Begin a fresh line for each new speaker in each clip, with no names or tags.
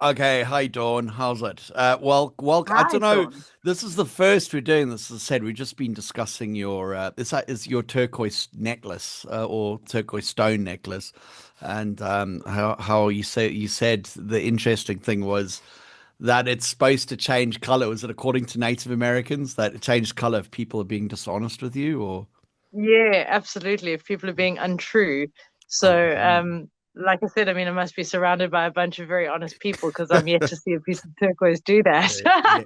Okay, hi Dawn. How's it? Well, I
Hi,
don't know.
Sean.
This is the first we're doing this. As I said, we've just been discussing your is your turquoise necklace or turquoise stone necklace, and how you said the interesting thing was that it's supposed to change color. Was it according to Native Americans that it changed color if people are being dishonest with you, or?
Yeah, absolutely. If people are being untrue. So, like I said, I mean, I must be surrounded by a bunch of very honest people because I'm yet to see a piece of turquoise do that.
Yeah,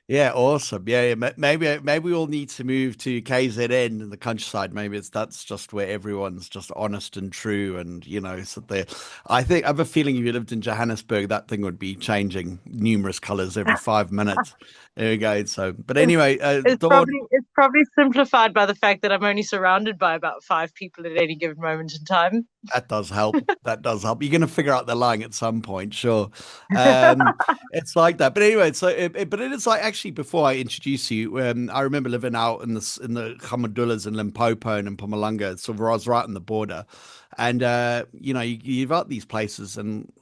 yeah, awesome. Yeah, yeah. Maybe we'll need to move to KZN in the countryside. Maybe that's just where everyone's just honest and true, and so there. I have a feeling if you lived in Johannesburg, that thing would be changing numerous colors every 5 minutes. There we go. So, but
It's
anyway,
it's
Dawn.
probably it's probably simplified by the fact that I'm only surrounded by about five people at any given moment in time.
That does help. That does help. You're going to figure out the lying at some point, sure. It's like that. But anyway, but it is like actually before I introduce you, I remember living out in the Kamadulas in Limpopo and in Mpumalanga, so where I was right on the border, and you've got these places, and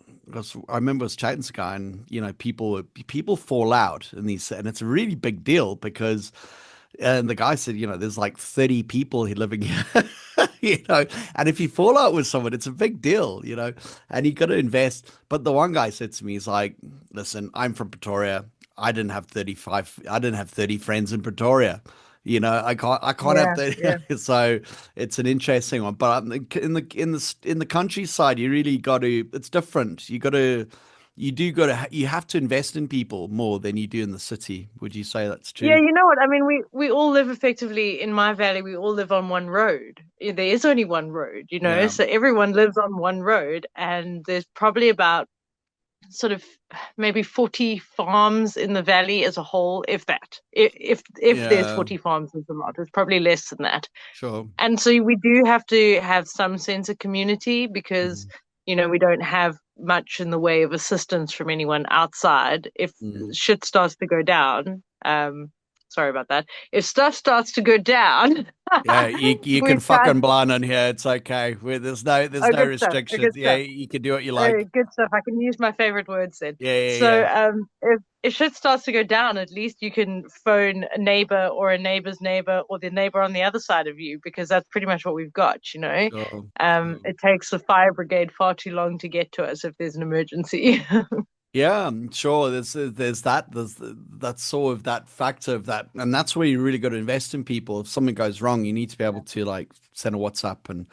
I remember I was chatting to a guy, and people fall out in these, and it's a really big deal because. And the guy said, there's like 30 people here living here, and if you fall out with someone, it's a big deal, and you got to invest. But the one guy said to me, he's like, listen, I'm from Pretoria. I didn't have 30 friends in Pretoria. I can't have
Yeah,
that.
yeah.
So it's an interesting one. But in the countryside, you really got to, it's different. You have to invest in people more than you do in the city. Would you say that's
Yeah,
true?
you know what? I mean, we all live effectively in my valley, we all live on one road. There is only one road,
Yeah.
so everyone lives on one road, and there's probably about sort of maybe 40 farms in the valley as a whole, if that. If there's
Yeah.
40 farms, there's a lot. It's probably less than that.
Sure.
And so we do have to have some sense of community because,
Mhm.
we don't have much in the way of assistance from anyone outside. If
Mm.
shit starts to go down, sorry about that. If stuff starts to go down,
Yeah, you can
we've got,
fucking blind on here. It's okay. There's
oh,
no
good stuff. Oh,
restrictions.
good
Yeah,
stuff.
you can do what you like.
Good stuff. I can use my favorite words then.
Yeah, yeah,
So,
yeah.
if shit starts to go down, at least you can phone a neighbor or a neighbor's neighbor or the neighbor on the other side of you, because that's pretty much what we've got.
Sure. Sure.
It takes the fire brigade far too long to get to us if there's an emergency.
Yeah, sure. That's sort of that factor of that, and that's where you really got to invest in people. If something goes wrong, you need to be able to like send a WhatsApp and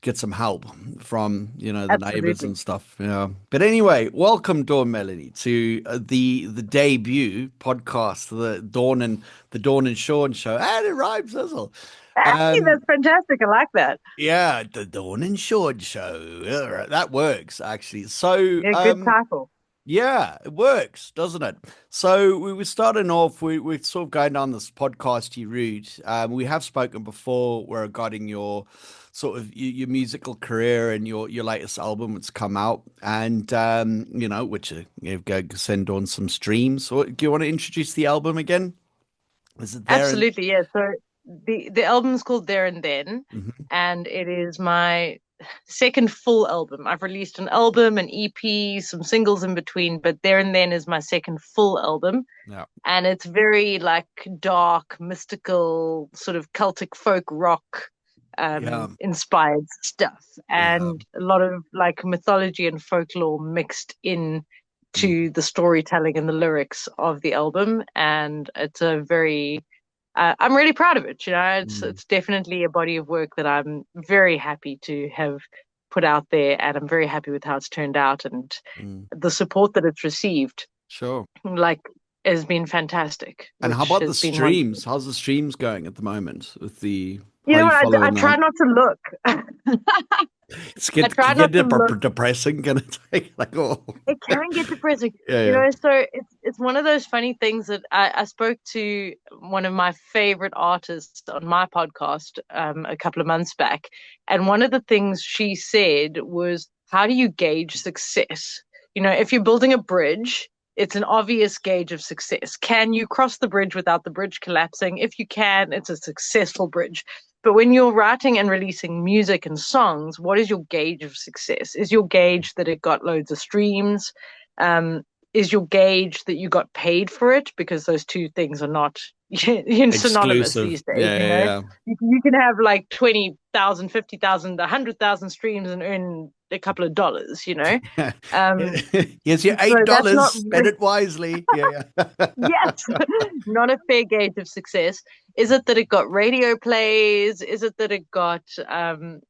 get some help from the neighbors
Absolutely.
and stuff. Yeah. But anyway, welcome Dawn Melanie to the debut podcast, the Dawn and Sean show, and it rhymes as well.
Hey,
Um,
that's fantastic. I like that.
yeah, the Dawn and Sean show. Yeah, that works actually. So
Yeah, good title.
yeah, it works, doesn't it? So we were starting off. We're sort of going down this podcasty route. We have spoken before regarding your sort of your musical career and your latest album that's come out, and which go send on some streams. So, do you want to introduce the album again? Is it there? And
Absolutely, yeah. So the album's called There and Then,
Mhm.
and it is my second full album. I've released an album, an EP, some singles in between, but There and Then is my second full album.
Yeah,
And it's very like dark, mystical, sort of Celtic folk rock
yeah,
inspired stuff.
yeah.
And a lot of like mythology and folklore mixed in to
Mhm.
the storytelling and the lyrics of the album. And it's a very I'm really proud of it. It's definitely a body of work that I'm very happy to have put out there, and I'm very happy with how it's turned out and
Mm.
the support that it's received.
Sure.
Like, has been fantastic,
And how
which
about the
has been wonderful.
streams? How's the streams going at the moment with the
You
how
know
you
what? I
following
try
that?
not to look.
It's
I
get
try
can
not
get
to look.
depressing, can it take like oh
It can get depressing,
yeah, yeah.
so it's one of those funny things that I spoke to one of my favorite artists on my podcast a couple of months back, and one of the things she said was, "How do you gauge success? If you're building a bridge, it's an obvious gauge of success. Can you cross the bridge without the bridge collapsing? If you can, it's a successful bridge." But when you're writing and releasing music and songs, what is your gauge of success? Is your gauge that it got loads of streams? is your gauge that you got paid for it, because those two things are not synonymous
Exclusive.
these days,
Yeah,
you
yeah,
know.
yeah.
You can have like 20,000, 50,000, 100,000 streams and earn a couple of dollars, you know. Um,
Here's your
so that's
$8.
not
Spend it wisely. Yeah, yeah.
yes, not a fair gauge of success. Is it that it got radio plays? Is it that it got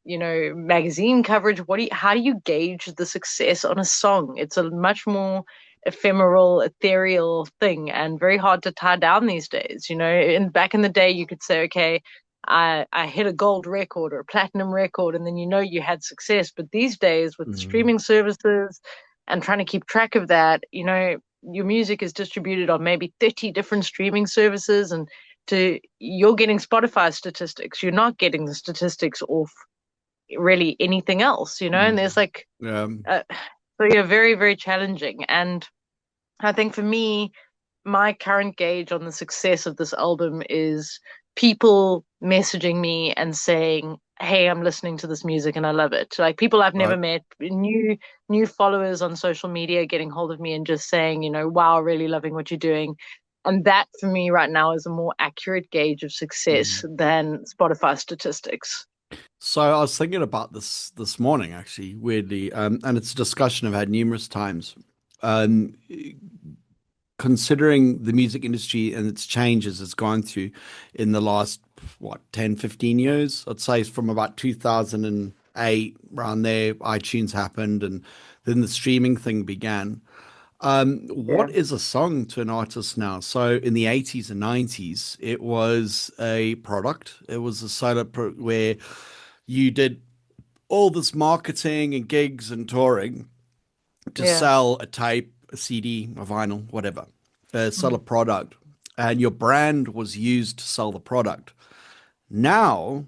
magazine coverage? How do you gauge the success on a song? It's a much more ephemeral, ethereal thing and very hard to tie down these days. Back in the day you could say, okay, I hit a gold record or a platinum record, and then you had success. But these days with the
Mhm.
streaming services and trying to keep track of that, your music is distributed on maybe 30 different streaming services, and you're getting Spotify statistics. You're not getting the statistics off really anything else, and there's
Mhm.
like
Yeah.
so yeah, very, very challenging. And I think for me, my current gauge on the success of this album is people messaging me and saying, "Hey, I'm listening to this music and I love it." Like people I've never
Right.
met, new followers on social media getting hold of me and just saying, "Wow, really loving what you're doing." And that for me right now is a more accurate gauge of success
Mhm.
than Spotify statistics.
So I was thinking about this morning, actually, weirdly, and it's a discussion I've had numerous times. Um, Considering the music industry and its changes it's gone through in the last, what, 10, 15 years, I'd say from about 2008, around there, iTunes happened, and then the streaming thing began.
Yeah,
What is a song to an artist now? So in the 80s and 90s, it was a product. It was a where you did all this marketing and gigs and touring to
yeah.
sell a tape, a CD, a vinyl, whatever, sell a
Mm,
product, and your brand was used to sell the product. Now,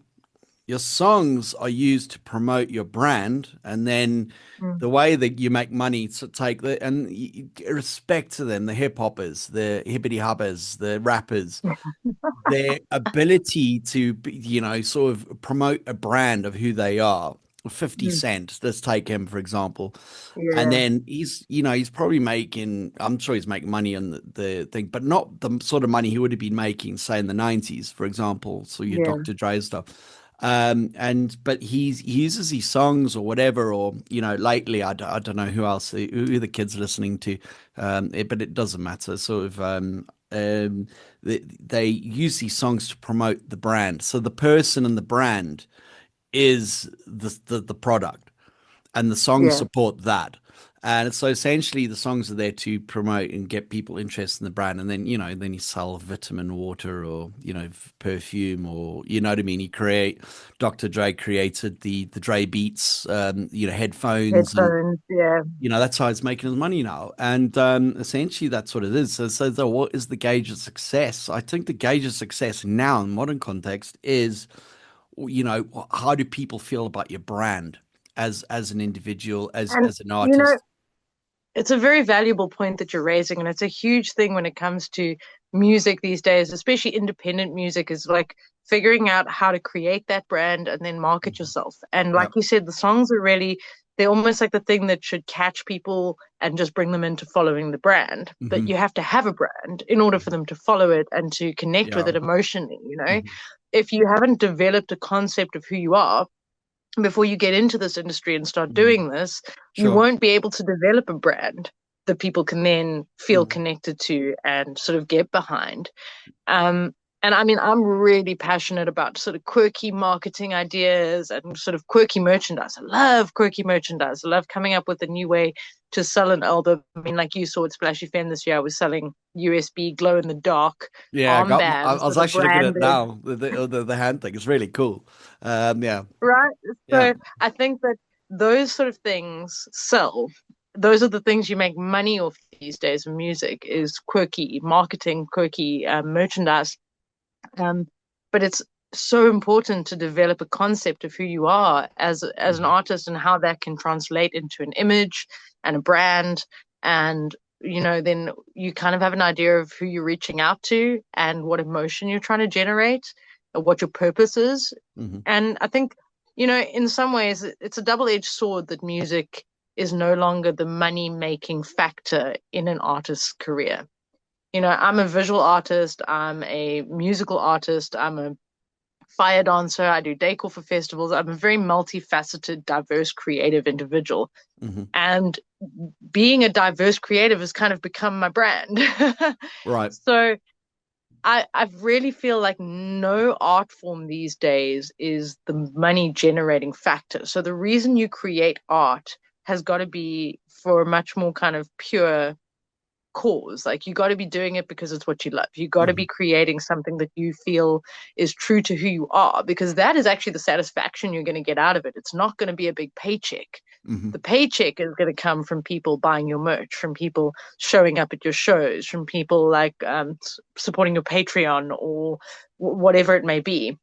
your songs are used to promote your brand, and then
mm.
the way that you make money to take respect to them, the hip hoppers, the hippity hoppers, the rappers, their ability to, sort of promote a brand of who they are. 50
Mm.
Cent, let's take him for example. And
Yeah,
then he's probably making, I'm sure he's making money on the thing, but not the sort of money he would have been making, say, in the 90s, for example. So your
yeah.
Dr. Dre stuff. But he uses these songs or whatever, or, lately, I don't know who the kids are listening to, but it doesn't matter. Sort of, they use these songs to promote the brand. So the person and the brand is the product, and the songs
Yeah.
support that. And so essentially, the songs are there to promote and get people interested in the brand. And then, then you sell vitamin water or, perfume, or, you know what I mean? Dr. Dre created the Dre Beats, headphones. And,
Headphones, yeah.
that's how he's making his money now. And essentially, that's what it is. So what is the gauge of success? I think the gauge of success now in modern context is, how do people feel about your brand as an individual,
And
as an
you know,
artist?
it's a very valuable point that you're raising, and it's a huge thing when it comes to music these days, especially independent music, is like figuring out how to create that brand and then market
Mhm.
yourself. And like
Yep.
you said, the songs are really, they're almost like the thing that should catch people and just bring them into following the brand. But
Hmm.
you have to have a brand in order for them to follow it and to connect with
Yeah.
it emotionally.
Hmm.
If you haven't developed a concept of who you are before you get into this industry and start
Hmm.
doing this, you
Sure.
won't be able to develop a brand that people can then feel
Hmm.
connected to and sort of get behind. Um, and I mean, I'm really passionate about sort of quirky marketing ideas and sort of quirky merchandise. I love quirky merchandise. I love coming up with a new way to sell an album. I mean, like you saw at Splashy Fen this year, I was selling USB glow in the dark
Yeah, I
armbands
was
that are
actually looking at it
branded.
now. The hand thing is really cool. Yeah.
Right.
Yeah.
So I think that those sort of things sell. Those are the things you make money off these days in music is quirky marketing, quirky merchandise. Um, but it's so important to develop a concept of who you are as an
Hmm.
artist and how that can translate into an image and a brand. And, then you kind of have an idea of who you're reaching out to and what emotion you're trying to generate, or what your purpose is.
Hmm.
And I think, in some ways, it's a double-edged sword that music is no longer the money making factor in an artist's career. I'm a visual artist, I'm a musical artist, I'm a fire dancer, I do decor for festivals. I'm a very multifaceted, diverse, creative individual.
Hmm.
And being a diverse creative has kind of become my brand.
Right.
So I really feel like no art form these days is the money generating factor. So the reason you create art has got to be for a much more kind of pure cause. Like you got to be doing it because it's what you love. You got to
Hmm.
be creating something that you feel is true to who you are, because that is actually the satisfaction you're going to get out of it. It's not going to be a big paycheck.
Hmm.
The paycheck is going to come from people buying your merch, from people showing up at your shows, from people like supporting your Patreon or whatever it may be.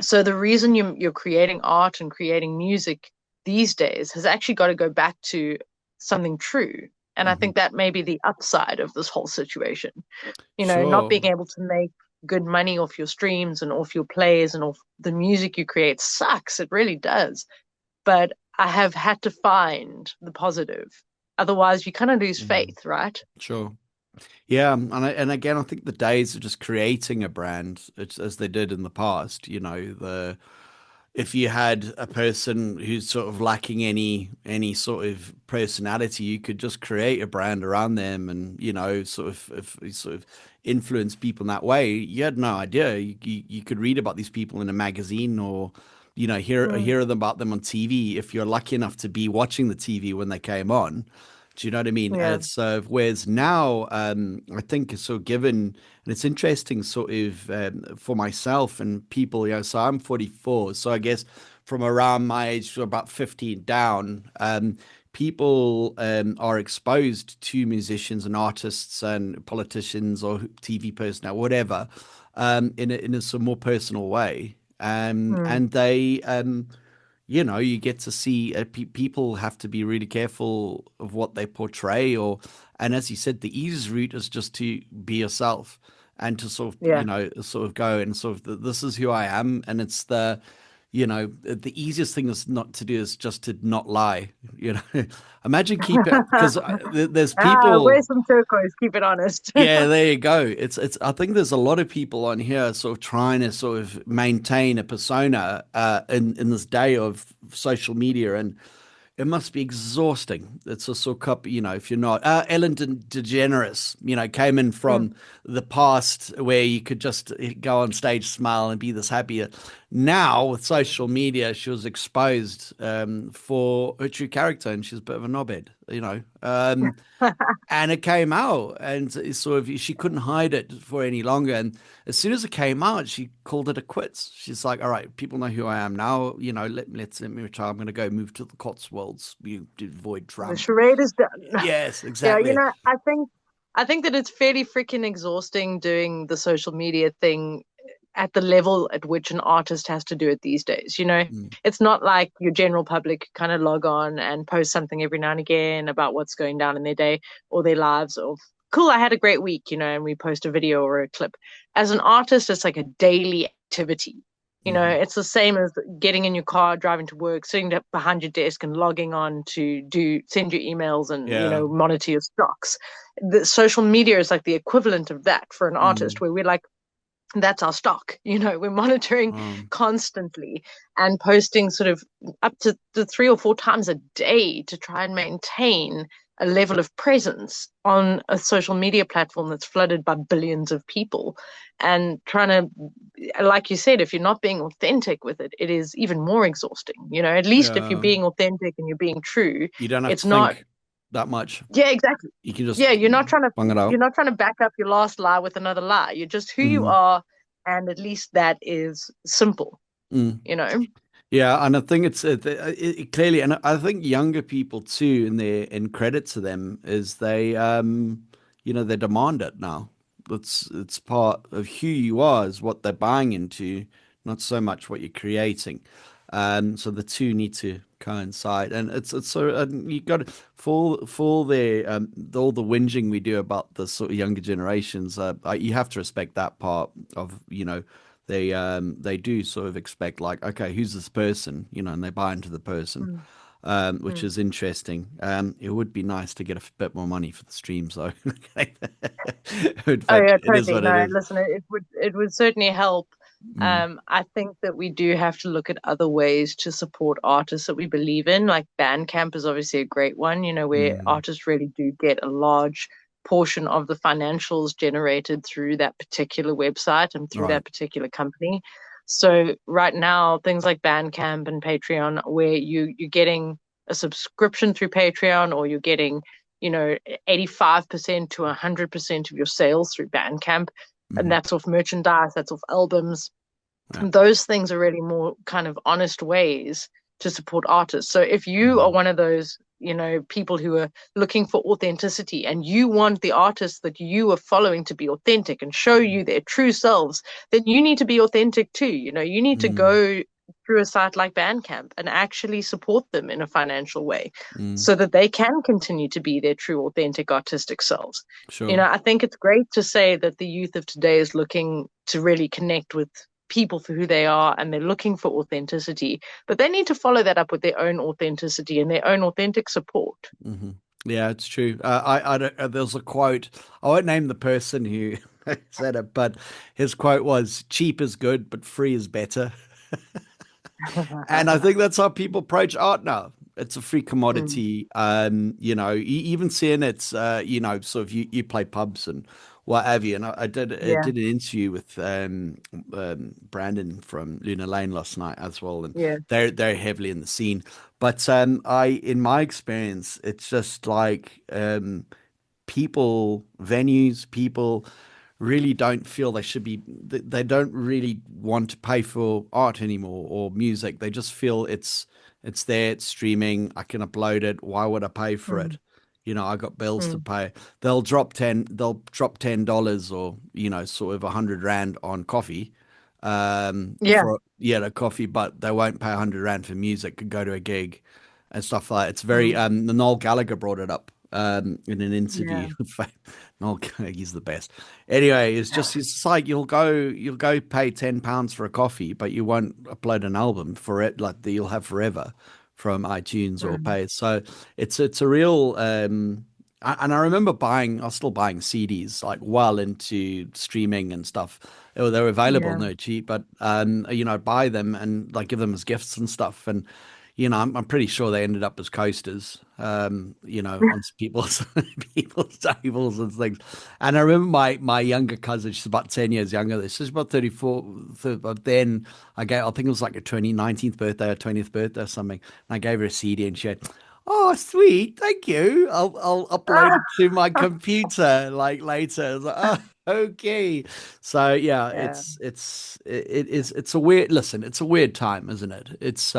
So the reason you're creating art and creating music these days has actually got to go back to something true. And I
Hmm.
think that may be the upside of this whole situation. Not
Sure.
being able to make good money off your streams and off your plays and off the music you create sucks. It really does. But I have had to find the positive. Otherwise, you kind of lose
Mhm.
faith, right?
Sure. Yeah, and again, I think the days of just creating a brand, as they did in the past, the if you had a person who's sort of lacking any sort of personality, you could just create a brand around them, and sort of if sort of influence people in that way. You had no idea. You could read about these people in a magazine, or
Mm,
hear them about them on TV if you're lucky enough to be watching the TV when they came on. Do you know what I mean? And
yeah.
it's whereas now, I think it's sort of given, and it's interesting sort of for myself and people, so I'm 44, so I guess from around my age to about 15 down, people are exposed to musicians and artists and politicians or TV personnel, whatever, in a sort of more personal way.
Mm,
And they, you get to see people have to be really careful of what they portray, and as you said, the easiest route is just to be yourself and to sort of,
yeah.
sort of go and sort of, this is who I am. And it's the easiest thing is not to do is just to not lie, imagine keep it, because there's
Wear
people.
some turquoise, keep it honest.
Yeah, there you go. It's I think there's a lot of people on here sort of trying to sort of maintain a persona in this day of social media, and it must be exhausting. It's a sort of, if you're not Ellen DeGeneres, came in
Mm,
from the past where you could just go on stage, smile, and be this happy. Now with social media, she was exposed for her true character, and she's a bit of a knobhead. And it came out, and it's sort of she couldn't hide it for any longer. And as soon as it came out, she called it a quits. She's like, "All right, people know who I am now. Let me retire. I'm going to go move to the Cotswolds. You avoid
the
Trump."
charade is done.
Yes,
Yeah,
exactly.
I think that it's fairly freaking exhausting doing the social media thing at the level at which an artist has to do it these days.
Mm,
It's not like your general public kind of log on and post something every now and again about what's going down in their day or their lives, or cool, I had a great week, and we post a video or a clip. As an artist, it's like a daily activity.
hmm.
It's the same as getting in your car, driving to work, sitting behind your desk and logging on to send your emails and,
Yeah.
monitor your stocks. The social media is like the equivalent of that for an artist,
Mm,
where we're like, that's our stock. We're monitoring
um,
constantly and posting sort of up to the 3 or 4 times a day to try and maintain a level of presence on a social media platform that's flooded by billions of people, and trying to, like you said, if you're not being authentic with it, it is even more exhausting. At least if you're
yeah.
being authentic and you're being true,
You don't have to
it's not.
think that much.
Yeah, exactly.
You can just
Yeah, you're not trying to
bung it
you're
out.
not trying to back up your last lie with another lie. You're just who you
Mm,
are, and at least that is simple,
mm.
you know?
Yeah, and I think it's clearly, and I think younger people too, in credit to them, is they demand it now. It's part of who you are, is what they're buying into, not so much what you're creating. So the two need to coincide, and it's so and you got for all the whinging we do about the sort of younger generations. You have to respect that part of they do sort of expect, like, okay, who's this person, and they buy into the person.
Mm.
which
Mm.
is interesting. It would be nice to get a bit more money for the streams, though.
Oh
But
yeah,
it is
totally.
what it
No,
is.
listen, it would certainly help.
Mm,
I think that we do have to look at other ways to support artists that we believe in. Like Bandcamp is obviously a great one, where
mm,
artists really do get a large portion of the financials generated through that particular website and through
right.
that particular company. So right now, things like Bandcamp and Patreon, where you're getting a subscription through Patreon, or you're getting 85% to 100% of your sales through Bandcamp. And
Hmm.
that's off merchandise, that's off albums.
Yeah.
And those things are really more kind of honest ways to support artists. So if you are
Mm,
one of those, people who are looking for authenticity and you want the artists that you are following to be authentic and show you their true selves, then you need to be authentic too. You need to
mm,
go through a site like Bandcamp and actually support them in a financial way
mm,
so that they can continue to be their true, authentic, artistic selves.
sure.
I think it's great to say that the youth of today is looking to really connect with people for who they are and they're looking for authenticity, but they need to follow that up with their own authenticity and their own authentic support.
Hmm. Yeah, it's true. I don't, there's a quote. I won't name the person who said it, but his quote was, "Cheap is good, but free is better." And I think that's how people approach art now. It's a free
Mm,
commodity. Even seeing it's, sort of you play pubs and what have you. And I
yeah,
did an interview with Brandon from Luna Lane last night as well, and
yeah,
they're heavily in the scene. But in my experience, it's just like people really don't feel they don't really want to pay for art anymore or music. They just feel it's there, it's streaming, I can upload it. Why would I pay for it?
mm,
I got bills to
mm,
pay. They'll drop $10 or, sort of 100 rand on coffee.
yeah,
For the coffee, but they won't pay 100 rand for music, could go to a gig and stuff like that. It's very
mm,
Noel Gallagher brought it up in an interview.
yeah,
Noel Gallagher, he's the best. Anyway, it's like you'll go pay £10 for a coffee, but you won't upload an album for it like that you'll have forever from iTunes or
mm,
pay. So it's a real and I remember I was still buying CDs like well into streaming and stuff. They were available
yeah,
no cheap, but I'd buy them and like give them as gifts and stuff. And I'm pretty sure they ended up as coasters, on people's people's tables and things. And I remember my younger cousin, she's about 10 years younger. She's about 34. But then I think it was like a 19th birthday or 20th birthday or something. And I gave her a CD and she went, "Oh, sweet, thank you. I'll upload
ah,
it to my computer like later." I was like, "Oh, okay." So yeah,
yeah,
it's a weird listen. It's a weird time, isn't it? It's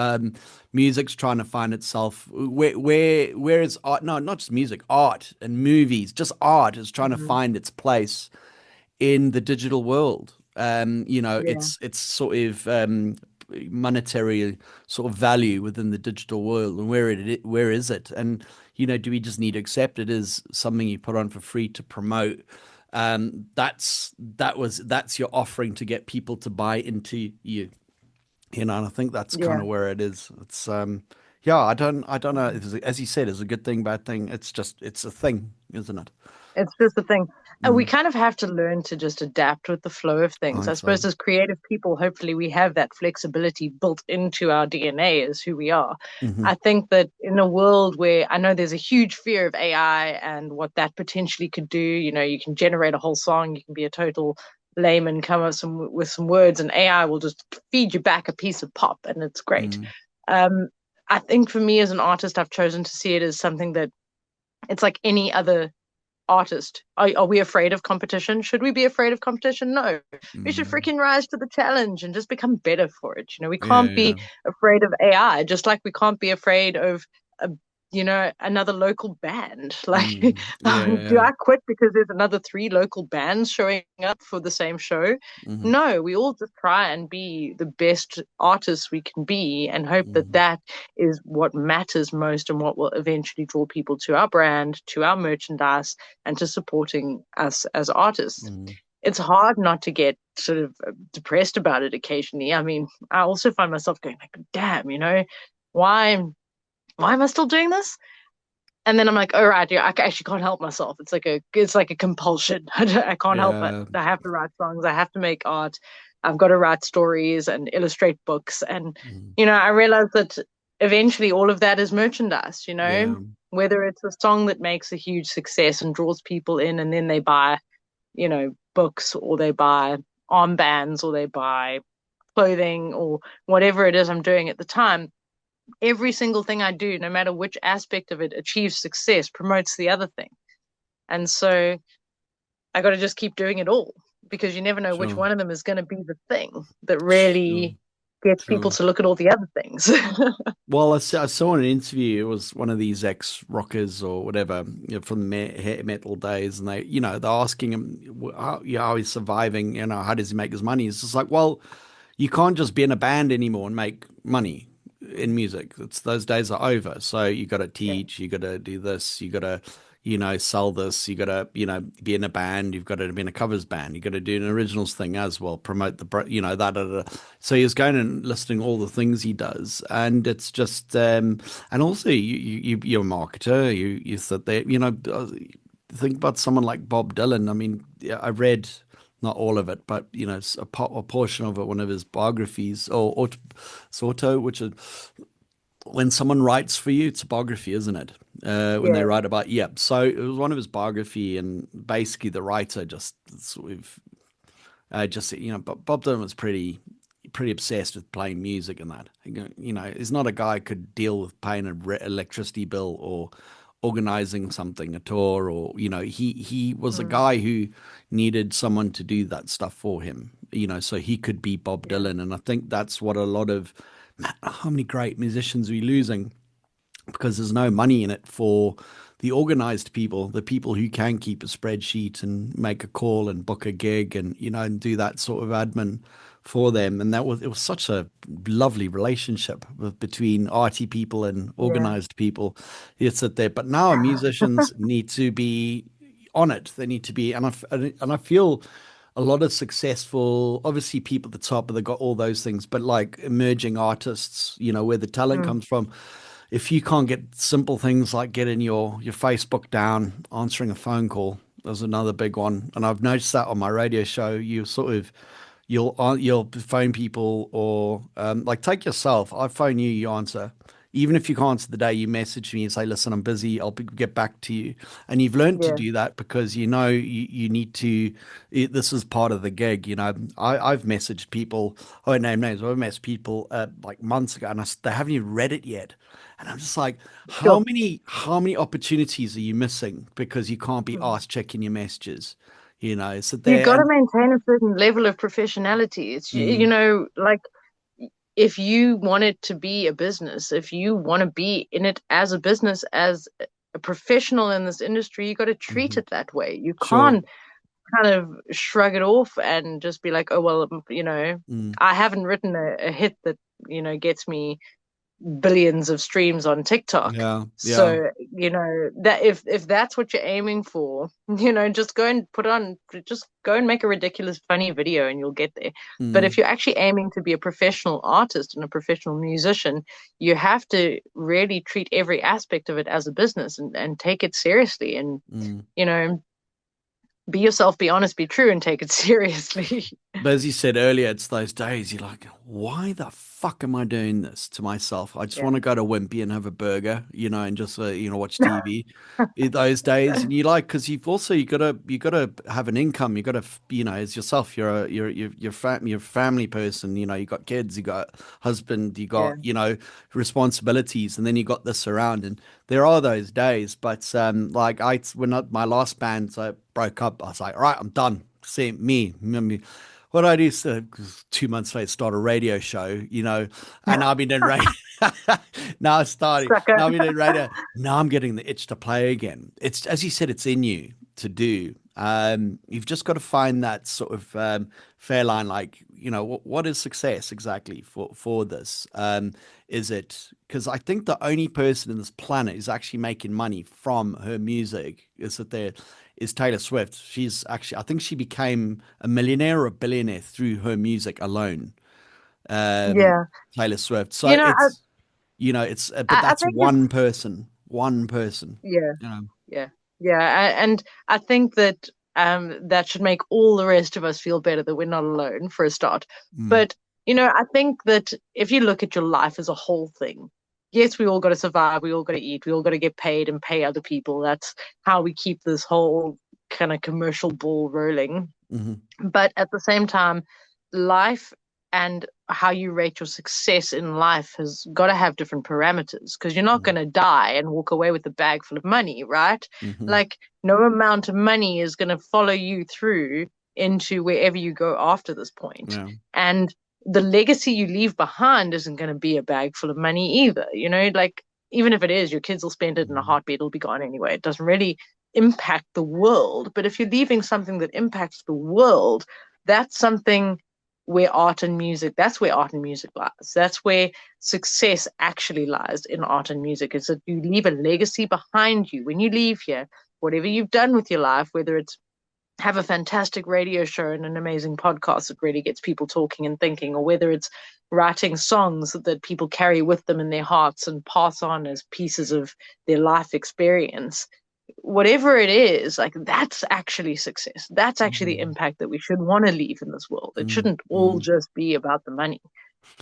music's trying to find itself. Where is art? No, not just music, art and movies. Just art is trying to
mm,
find its place in the digital world.
yeah,
It's sort of monetary sort of value within the digital world, and where is it? And do we just need to accept it as something you put on for free to promote? That's your offering to get people to buy into you. And I think that's kind
yeah.
of where it is. It's yeah, I don't know. As you said, it's a good thing, bad thing. It's a thing, isn't it?
It's just the thing. And we
Mm,
kind of have to learn to just adapt with the flow of
I
things. I
think so.
suppose as creative people, hopefully we have that flexibility built into our DNA as who we are.
Hmm.
I think that in a world where I know there's a huge fear of AI and what that potentially could do, you can generate a whole song, you can be a total layman, come up with some words, and AI will just feed you back a piece of pop, and it's great.
Mm,
Um, I think for me as an artist, I've chosen to see it as something that it's like any other artist. Are we afraid of competition? Should we be afraid of competition? No. We should
mm.
freaking rise to the challenge and just become better for it. We
Yeah,
can't
yeah.
be afraid of AI, just like we can't be afraid of a another local band. Like,
Yeah,
do
yeah.
I quit because there's another three local bands showing up for the same show?
Hmm.
No, we all just try and be the best artists we can be and hope that
Hmm.
that is what matters most and what will eventually draw people to our brand, to our merchandise, and to supporting us as artists.
Hmm.
It's hard not to get sort of depressed about it occasionally. I mean, I also find myself going like, damn, why why am I still doing this? And then I'm like, all right, yeah, I actually can't help myself. It's like a compulsion. I can't help it.
Yeah.
I have to write songs. I have to make art. I've got to write stories and illustrate books. And,
Mm.
I realized that eventually all of that is merchandise,
Yeah.
whether it's a song that makes a huge success and draws people in and then they buy, books or they buy armbands or they buy clothing or whatever it is I'm doing at the time. Every single thing I do, no matter which aspect of it achieves success, promotes the other thing. And so I got to just keep doing it all because you never know which
Sure.
one of them is going to be the thing that
Sure.
really gets people
Sure.
to look at all the other things.
Well, I saw an interview. It was one of these ex-rockers or whatever, from the hair metal days, and they're asking him how he's surviving. How does he make his money? It's just like, well, you can't just be in a band anymore and make money in music. It's those days are over. So you got to
Yeah,
teach, you got to do this, you got to, sell this, you got to, be in a band, you've got to be in a covers band, you got to do an originals thing as well, promote that. So he's going and listing all the things he does, and it's just, and also you're a marketer. You sit there, think about someone like Bob Dylan. I mean, yeah, I read not all of it, but a portion of it, one of his biographies or auto, which is when someone writes for you, it's a biography, isn't it? When they
yeah,
write about, yeah. So it was one of his biography, and basically the writer just sort of just but Bob Dylan was pretty obsessed with playing music and that. He's not a guy who could deal with paying an electricity bill or organizing something, a tour, or he was a
mm,
guy who needed someone to do that stuff for him. So he could be Bob
yeah,
Dylan, and I think that's what a lot of man, how many great musicians are we losing because there's no money in it for the organized people, the people who can keep a spreadsheet and make a call and book a gig and and do that sort of admin for them. And it was such a lovely relationship between arty people and
yeah,
organized people. You sit there, but now musicians need to be on it. They need to be, and I feel a lot of successful, obviously people at the top, but they've got all those things. But like emerging artists, where the talent
mm,
comes from, if you can't get simple things like getting your Facebook down, answering a phone call, there's another big one. And I've noticed that on my radio show, you'll phone people or like take yourself. I phone you, you answer. Even if you can't answer the day, you message me and say, "Listen, I'm busy. Get back to you." And you've learned to
yeah,
do that because you need to. This is part of the gig. I've messaged people. I won't name names. I've messaged people like months ago, and they haven't even read it yet. And I'm just like,
sure.
how many opportunities are you missing because you can't be
Mm.
asked checking your messages? So
You've
there
got to
and
maintain a certain level of professionality. It's,
mm,
like if you want it to be a business, if you want to be in it as a business, as a professional in this industry, you got to treat
mhm.
it that way. You
Sure.
can't kind of shrug it off and just be like, oh, well,
Mm.
I haven't written a hit that, gets me billions of streams on TikTok.
Yeah. Yeah.
So, that if that's what you're aiming for, just go and just go and make a ridiculous funny video and you'll get there. But if
Mm.
you're actually aiming to be a professional artist and a professional musician, you have to really treat every aspect of it as a business and take it seriously and,
Mm.
you know, be yourself, be honest, be true, and take it seriously.
But as you said earlier, it's those days you're like, why the fuck am I doing this to myself? I just
Yeah.
want to go to Wimpy and have a burger, and just watch TV. Those days, and you like because you gotta have an income. You gotta as yourself, you're a family person. You got kids, you got husband, you got
Yeah.
responsibilities, and then you got this around. And there are those days, but like my last band broke up, I was like, all right, I'm done. See me. What I do, 2 months later, start a radio show, and I've been doing radio. Now it's starting.
Sucker.
Now I've been doing radio. Now I'm getting the itch to play again. It's, as you said, it's in you to do. You've just got to find that sort of fair line, like, what is success exactly for this? Is it because I think the only person in this planet who's actually making money from her music is Taylor Swift. She's actually, I think she became a millionaire or a billionaire through her music alone. Um,
Yeah.
Taylor Swift. So
You know, I,
it's, but
I
that's
think it's
one person,
yeah,
you know.
yeah, yeah, and I think that that should make all the rest of us feel better that we're not alone for a start.
Mm,
But I think that if you look at your life as a whole thing, yes, we all got to survive, we all got to eat, we all got to get paid and pay other people. That's how we keep this whole kind of commercial ball rolling.
hmm
But at the same time, life and how you rate your success in life has got to have different parameters because you're not going to die and walk away with a bag full of money, right?
hmm
Like, no amount of money is going to follow you through into wherever you go after this point.
Yeah.
And the legacy you leave behind isn't going to be a bag full of money either. Like, even if it is, your kids will spend it in a heartbeat, it'll be gone anyway. It doesn't really impact the world. But if you're leaving something that impacts the world, that's something that's where art and music lies. That's where success actually lies in art and music, is that you leave a legacy behind you when you leave here, whatever you've done with your life, whether it's have a fantastic radio show and an amazing podcast that really gets people talking and thinking, or whether it's writing songs that people carry with them in their hearts and pass on as pieces of their life experience. Whatever it is, like, that's actually success. That's actually the
hmm
impact that we should want to leave in this world. It
mm
shouldn't all
mm.
just be about the money.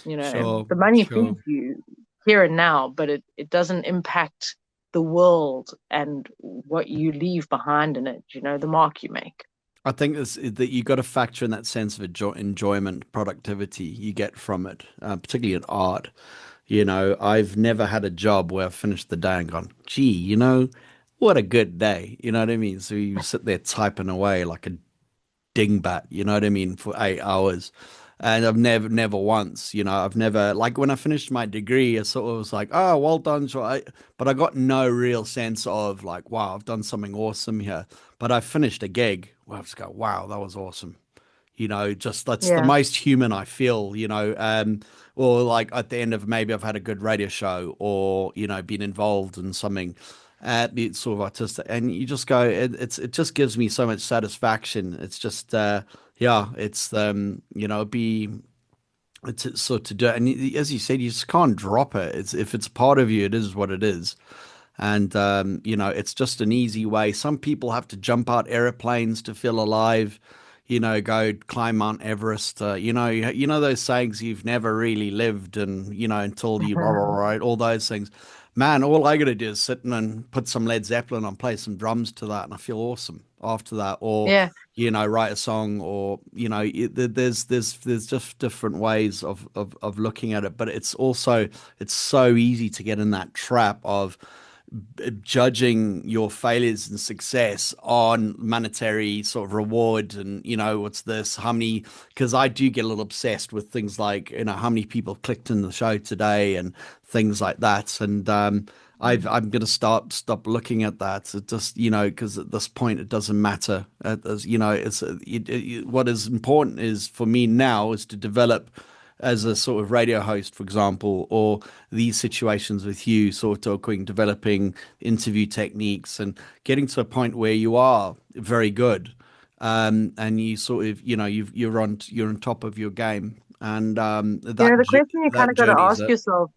Sure,
The money
sure.
feeds you here and now, but it doesn't impact the world and what you leave behind in it, the mark you make.
I think that you got to factor in that sense of enjoyment, productivity you get from it, particularly in art. I've never had a job where I've finished the day and gone, gee, what a good day. You know what I mean? So you sit there typing away like a dingbat, you know what I mean, for 8 hours. And I've never once, I've never, like when I finished my degree, I sort of was like, oh, well done. But I got no real sense of like, wow, I've done something awesome here. But I finished a gig where I just go, wow, that was awesome. Just that's the
Yeah.
most human I feel, or like at the end of maybe I've had a good radio show or, been involved in something it's sort of artistic and you just go, it just gives me so much satisfaction. It's just, yeah, it's sort to do, and as you said, you just can't drop it. If it's part of you, it is what it is. And it's just an easy way. Some people have to jump out airplanes to feel alive, go climb Mount Everest. You know those sayings, you've never really lived, and until you right, all those things. Man, all I gotta do is sit and put some Led Zeppelin on, play some drums to that, and I feel awesome after that. Or
Yeah.
write a song, or there's just different ways of looking at it. But it's so easy to get in that trap of judging your failures and success on monetary sort of reward, and what's this, how many, because I do get a little obsessed with things like how many people clicked in the show today and things like that. And I'm going to stop looking at that. It just, because at this point it doesn't matter. As what is important is for me now is to develop as a sort of radio host, for example, or these situations with you, sort of talking, developing interview techniques and getting to a point where you are very good. And you sort of, you're on top of your game. And
The question you kind
that
of got to
journey is
ask
it.
yourself,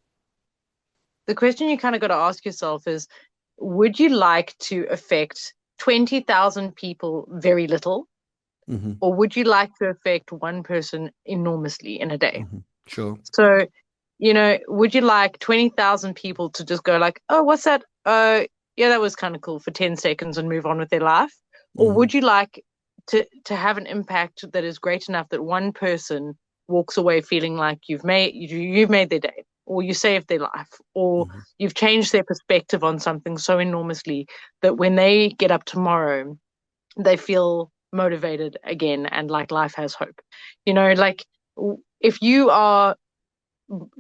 the question you kind of got to ask yourself is, would you like to affect 20,000 people very little,
hmm
or would you like to affect one person enormously in a day?
Sure.
So, would you like 20,000 people to just go like, oh, what's that? Yeah, that was kind of cool for 10 seconds and move on with their life? Or
hmm
would you like to have an impact that is great enough that one person walks away feeling like you've made their day, or you saved their life, or
hmm
you've changed their perspective on something so enormously that when they get up tomorrow, they feel motivated again and like life has hope. Like, if you are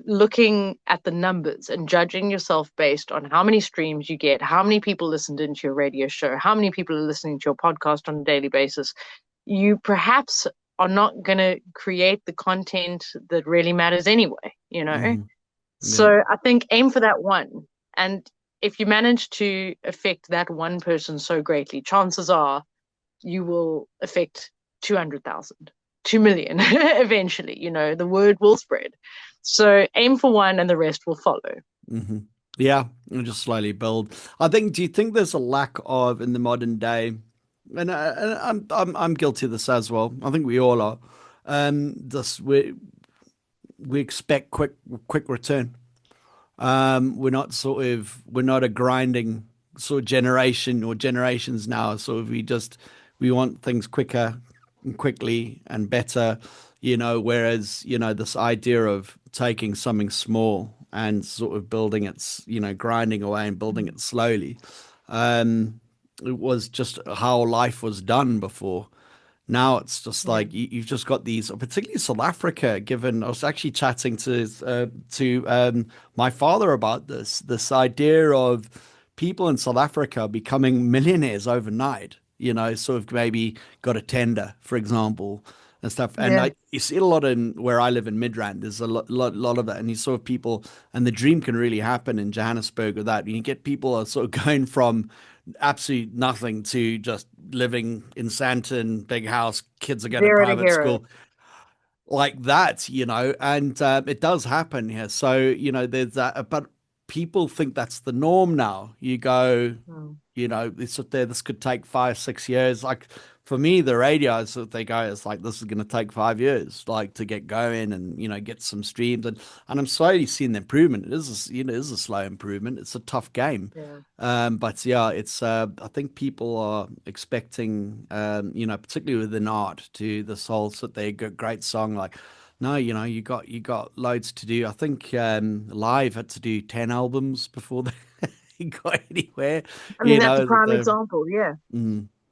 looking at the numbers and judging yourself based on how many streams you get, how many people listened into your radio show, how many people are listening to your podcast on a daily basis, you perhaps are not going to create the content that really matters anyway.
hmm Yeah.
So I think aim for that one. And if you manage to affect that one person so greatly, chances are you will affect 200,000, 2 million eventually. The word will spread. So aim for one and the rest will follow.
hmm Yeah, and just slowly build. I think. Do you think there's a lack of in the modern day, and I'm guilty of this as well. I think we all are. This we expect quick return. We're not a grinding sort of generation or generations now. So we want things quicker and quickly and better, whereas, this idea of taking something small and sort of building grinding away and building it slowly. It was just how life was done before. Now it's just
Yeah,
like you've just got these, particularly South Africa. Given I was actually chatting to my father about this idea of people in South Africa becoming millionaires overnight. Sort of maybe got a tender, for example, and stuff. And
yeah,
you see it a lot in where I live in Midrand. There's a lot of that, and you sort of people, and the dream can really happen in Johannesburg with that. You get people are sort of going from absolutely nothing to just living in Sandton, big house, kids are going to
zero to
private
hero.
school like that, and it does happen here. So, there's that, but people think that's the norm now. You go,
Mm,
this there, this could take 5, 6 years. Like for me, the radios that they go, it's like this is going to take 5 years, like to get going and get some streams and I'm slowly seeing the improvement. It is a slow improvement. It's a tough game,
yeah.
but yeah, it's I think people are expecting, particularly within art, to this whole sort they great song like. No, you got loads to do. I think Live had to do 10 albums before they got anywhere.
I mean, that's a
That
prime
they
example. Yeah.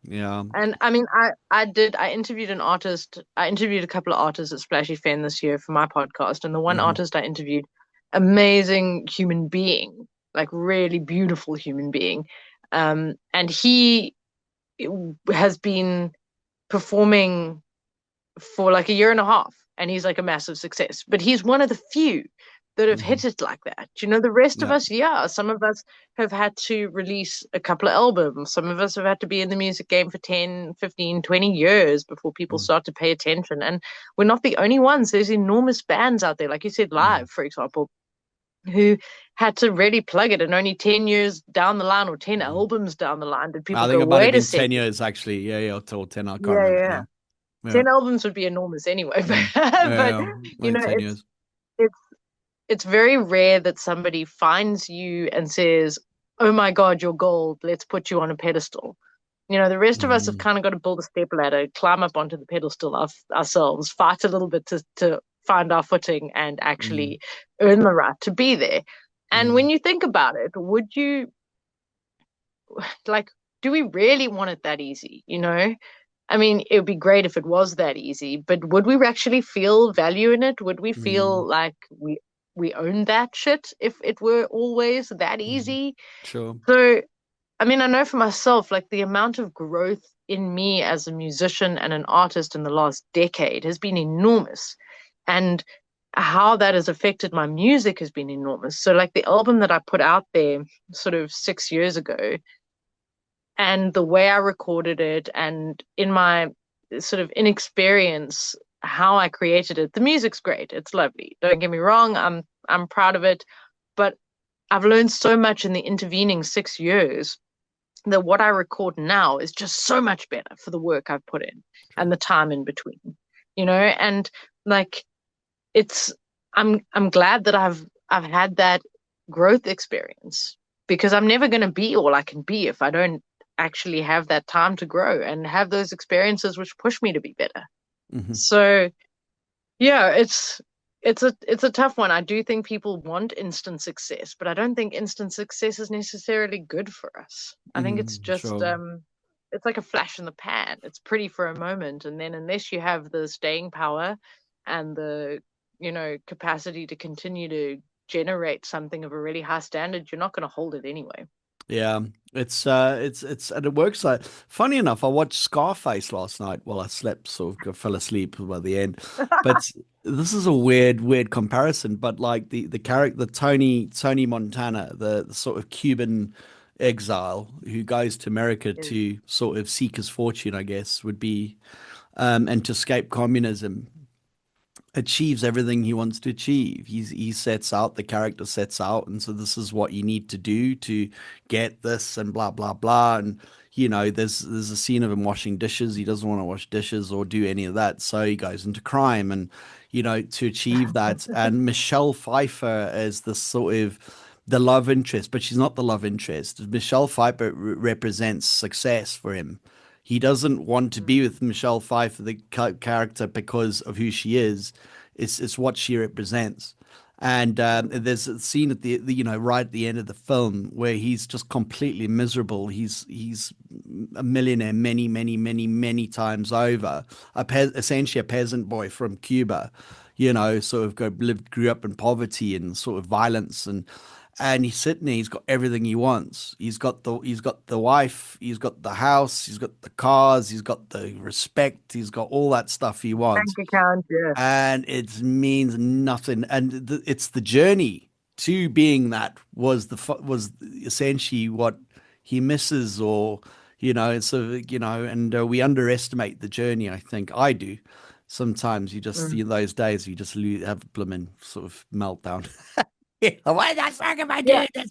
yeah.
And I mean, I interviewed an artist. I interviewed a couple of artists at Splashy Fen this year for my podcast, and the one
hmm
artist I interviewed, amazing human being, like really beautiful human being, and he has been performing for like a year and a half, and he's like a massive success. But he's one of the few that have
hmm
hit it like that. You know, the rest of
Yeah.
us, yeah, some of us have had to release a couple of albums. Some of us have had to be in the music game for 10, 15, 20 years before people start to pay attention. And we're not the only ones. There's enormous bands out there, like you said,
Mm-hmm.
Live, for example, who had to really plug it. And only 10 years down the line or 10 albums down the line did
I
people
think
go,
it might have
wait a
been 10
second.
years actually. Yeah, yeah, till 10. I can't
Yeah,
remember.
yeah.
Yeah. Yeah.
10 albums would be enormous anyway.
Mm.
But,
Yeah,
but
yeah.
you
Only
know,
10 years.
it's it's very rare that somebody finds you and says, "Oh my God, you're gold. Let's put you on a pedestal." You know, the rest of us have
Mm,
kind of got to build a step ladder, climb up onto the pedestal ourselves, fight a little bit to find our footing and
mm,
actually earn the right to be there. And
mm,
when you think about it, would you like, do we really want it that easy? You know, I mean, it would be great if it was that easy, but would we actually feel value in it? Would we
mm,
feel like we own that shit if it were always that
mm.
easy?
Sure.
So, I mean, I know for myself, like the amount of growth in me as a musician and an artist in the last decade has been enormous. And how that has affected my music has been enormous. So, like the album that I put out there sort of 6 years ago, and the way I recorded it and in my sort of inexperience how I created it. The music's great. It's lovely. Don't get me wrong. I'm proud of it, but I've learned so much in the intervening 6 years that what I record now is just so much better for the work I've put in and
Sure.
the time in between. You know, and like it's I'm glad that I've had that growth experience because I'm never going to be all I can be if I don't actually have that time to grow and have those experiences which push me to be better.
hmm
So yeah, it's a tough one. I do think people want instant success, but I don't think instant success is necessarily good for us. I think it's just
Sure.
it's like a flash in the pan. It's pretty for a moment, and then unless you have the staying power and the, capacity to continue to generate something of a really high standard, you're not going to hold it anyway.
Yeah, it's and it works like funny enough, I watched Scarface last night while I slept, sort of fell asleep by the end. But this is a weird comparison, but like the character Tony Montana, the sort of Cuban exile who goes to America
Yeah.
to sort of seek his fortune, I guess, would be and to escape communism. achieves everything he wants to achieve. He sets out, the character sets out, and so this is what you need to do to get this, and blah blah blah. And there's a scene of him washing dishes. He doesn't want to wash dishes or do any of that, so he goes into crime, and to achieve that. And Michelle Pfeiffer is the sort of the love interest, but she's not the love interest. Michelle Pfeiffer represents success for him. He doesn't want to be with Michelle Pfeiffer, the character, because of who she is. It's what she represents. And there's a scene at right at the end of the film where he's just completely miserable. He's a millionaire many, many, many, many times over. Essentially a peasant boy from Cuba, sort of grew up in poverty and sort of violence, and he's sitting there, he's got everything he wants. He's got the wife, he's got the house, he's got the cars, he's got the respect, he's got all that stuff he
Bank
wants.
account, yeah.
And it means nothing. And it's the journey to being that was essentially what he misses, or and we underestimate the journey. I think I do. Sometimes you just
Mm.
those days you just have a blooming sort of meltdown. Why the fuck am I
Yeah,
doing this?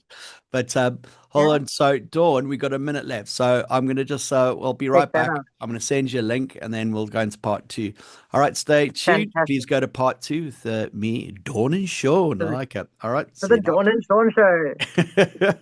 But hold
yeah.
on. So, Dawn, we got a minute left. So I'm going to just, I'll be
Check
right
that
back.
out.
I'm going to send you a link and then we'll go into part two. All right, stay tuned. Please
Fantastic.
go to part two with me, Dawn and Sean. I
For the,
like it. All right,
for
see
the
you
Dawn and Sean show.
now.